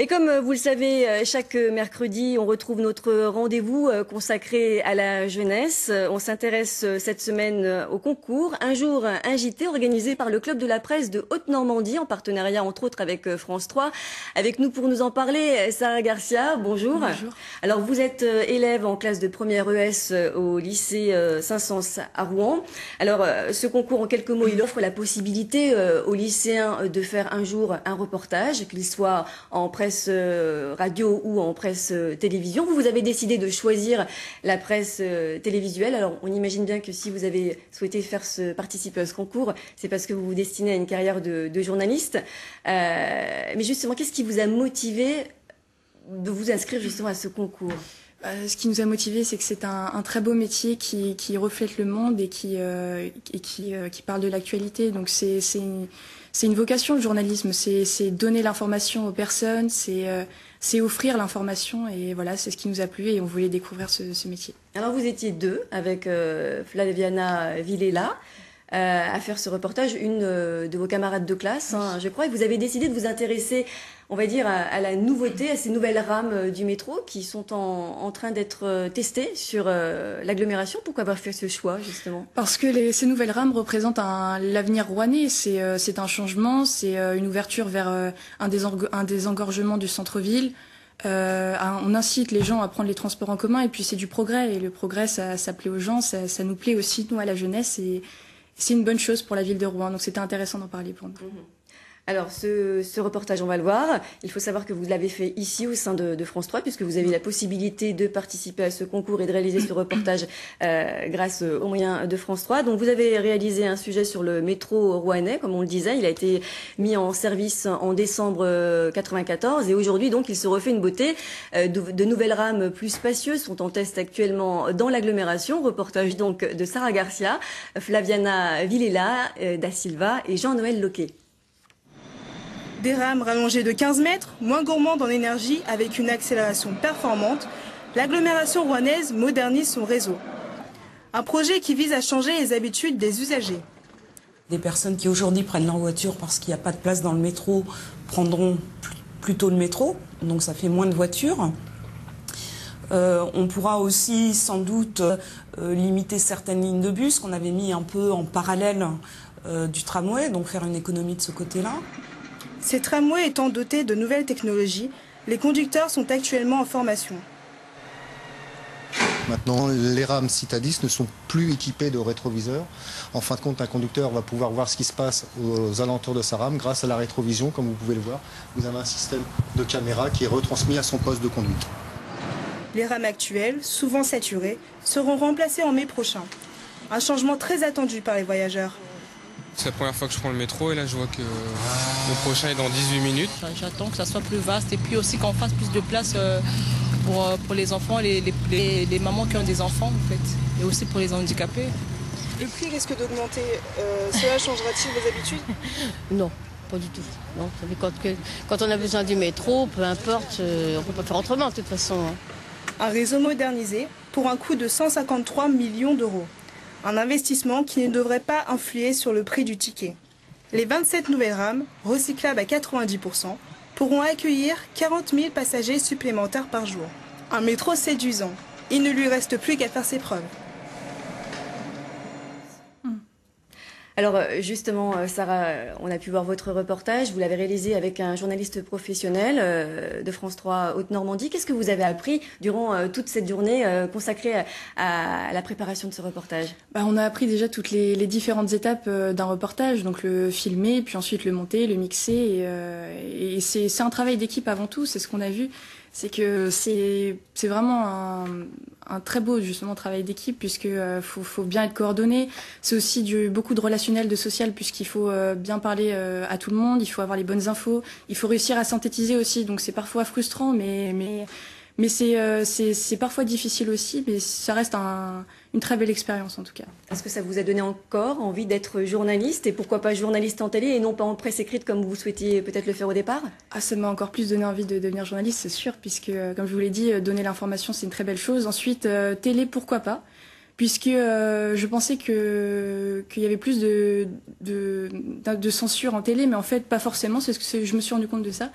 Et comme vous le savez, chaque mercredi, on retrouve notre rendez-vous consacré à la jeunesse. On s'intéresse cette semaine au concours Un jour, un JT organisé par le Club de la presse de Haute-Normandie, en partenariat entre autres avec France 3. Avec nous pour nous en parler, Sarah Garcia, bonjour. Bonjour. Alors vous êtes élève en classe de première ES au lycée Saint-Saëns à Rouen. Alors ce concours, en quelques mots, il offre la possibilité aux lycéens de faire un jour un reportage, qu'il soit en presse radio ou en presse télévision. Vous avez décidé de choisir la presse télévisuelle. Alors, on imagine bien que si vous avez souhaité participer à ce concours, c'est parce que vous vous destinez à une carrière de journaliste. Mais justement, qu'est-ce qui vous a motivé de vous inscrire justement à ce concours ? Ce qui nous a motivés, c'est que c'est un très beau métier qui reflète le monde et qui parle de l'actualité. Donc c'est une vocation, le journalisme. C'est donner l'information aux personnes, c'est offrir l'information. Et voilà, c'est ce qui nous a plu et on voulait découvrir ce métier. Alors vous étiez deux avec Flaviana Villela à faire ce reportage, une de vos camarades de classe, hein, je crois, et vous avez décidé de vous intéresser, on va dire, à la nouveauté, à ces nouvelles rames du métro qui sont en train d'être testées sur l'agglomération. Pourquoi avoir fait ce choix, justement ? Parce que ces nouvelles rames représentent l'avenir rouennais. C'est un changement, c'est une ouverture vers un désengorgement du centre-ville. On incite les gens à prendre les transports en commun et puis c'est du progrès. Et le progrès, ça plaît aux gens, ça nous plaît aussi, nous, à la jeunesse. Et c'est une bonne chose pour la ville de Rouen, donc c'était intéressant d'en parler pour nous. Alors, ce reportage, on va le voir. Il faut savoir que vous l'avez fait ici, au sein de France 3, puisque vous avez eu la possibilité de participer à ce concours et de réaliser ce reportage grâce aux moyens de France 3. Donc, vous avez réalisé un sujet sur le métro rouennais, comme on le disait. Il a été mis en service en décembre 94. Et aujourd'hui, donc, il se refait une beauté. De nouvelles rames plus spacieuses sont en test actuellement dans l'agglomération. Reportage, donc, de Sarah Garcia, Flaviana Villela da Silva et Jean-Noël Loquet. Des rames rallongées de 15 mètres, moins gourmandes en énergie avec une accélération performante, l'agglomération rouennaise modernise son réseau. Un projet qui vise à changer les habitudes des usagers. Des personnes qui aujourd'hui prennent leur voiture parce qu'il n'y a pas de place dans le métro prendront plutôt le métro, donc ça fait moins de voitures. On pourra aussi sans doute limiter certaines lignes de bus qu'on avait mis un peu en parallèle du tramway, donc faire une économie de ce côté-là. Ces tramways étant dotés de nouvelles technologies, les conducteurs sont actuellement en formation. Maintenant, les rames Citadis ne sont plus équipées de rétroviseurs. En fin de compte, un conducteur va pouvoir voir ce qui se passe aux alentours de sa rame grâce à la rétrovision, comme vous pouvez le voir. Vous avez un système de caméra qui est retransmis à son poste de conduite. Les rames actuelles, souvent saturées, seront remplacées en mai prochain. Un changement très attendu par les voyageurs. C'est la première fois que je prends le métro et là je vois que le prochain est dans 18 minutes. J'attends que ça soit plus vaste et puis aussi qu'on fasse plus de place pour les enfants, les mamans qui ont des enfants en fait, et aussi pour les handicapés. Le prix risque d'augmenter, cela changera-t-il vos habitudes ? Non, pas du tout. Non, quand on a besoin du métro, peu importe, on ne peut pas faire autrement de toute façon. Un réseau modernisé pour un coût de 153 millions d'euros. Un investissement qui ne devrait pas influer sur le prix du ticket. Les 27 nouvelles rames, recyclables à 90%, pourront accueillir 40 000 passagers supplémentaires par jour. Un métro séduisant. Il ne lui reste plus qu'à faire ses preuves. Alors justement, Sarah, on a pu voir votre reportage. Vous l'avez réalisé avec un journaliste professionnel de France 3 Haute-Normandie. Qu'est-ce que vous avez appris durant toute cette journée consacrée à la préparation de ce reportage ? On a appris déjà toutes les différentes étapes d'un reportage, donc le filmer, puis ensuite le monter, le mixer. Et c'est un travail d'équipe avant tout, c'est ce qu'on a vu. C'est que c'est vraiment un très beau justement travail d'équipe puisque faut bien être coordonné. C'est aussi beaucoup de relationnel, de social puisqu'il faut bien parler à tout le monde, il faut avoir les bonnes infos, il faut réussir à synthétiser aussi. Donc c'est parfois frustrant, mais c'est parfois difficile aussi, mais ça reste une très belle expérience en tout cas. Est-ce que ça vous a donné encore envie d'être journaliste et pourquoi pas journaliste en télé et non pas en presse écrite comme vous souhaitiez peut-être le faire au départ ? Ça m'a encore plus donné envie de devenir journaliste, c'est sûr, puisque comme je vous l'ai dit, donner l'information c'est une très belle chose. Ensuite, télé, pourquoi pas ? Puisque je pensais qu'il y avait plus de censure en télé, mais en fait pas forcément, je me suis rendu compte de ça.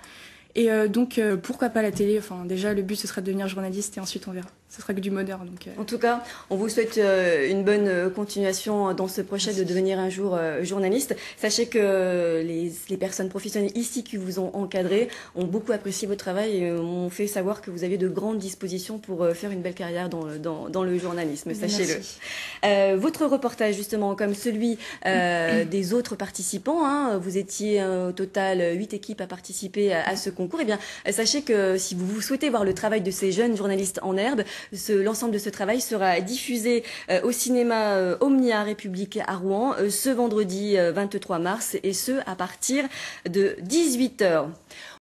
Et donc, pourquoi pas la télé? Enfin, déjà, le but, ce serait de devenir journaliste et ensuite on verra. Ce sera que du bonheur. Donc, En tout cas, on vous souhaite une bonne continuation dans ce projet de devenir un jour journaliste. Sachez que les personnes professionnelles ici qui vous ont encadré ont beaucoup apprécié votre travail et ont fait savoir que vous avez de grandes dispositions pour faire une belle carrière dans le journalisme. Sachez-le. Votre reportage, justement, comme celui des autres participants, hein, vous étiez au total 8 équipes à participer à ce concours. Eh bien, sachez que si vous souhaitez voir le travail de ces jeunes journalistes en herbe, l'ensemble de ce travail sera diffusé au cinéma Omnia République à Rouen ce vendredi 23 mars et ce à partir de 18h.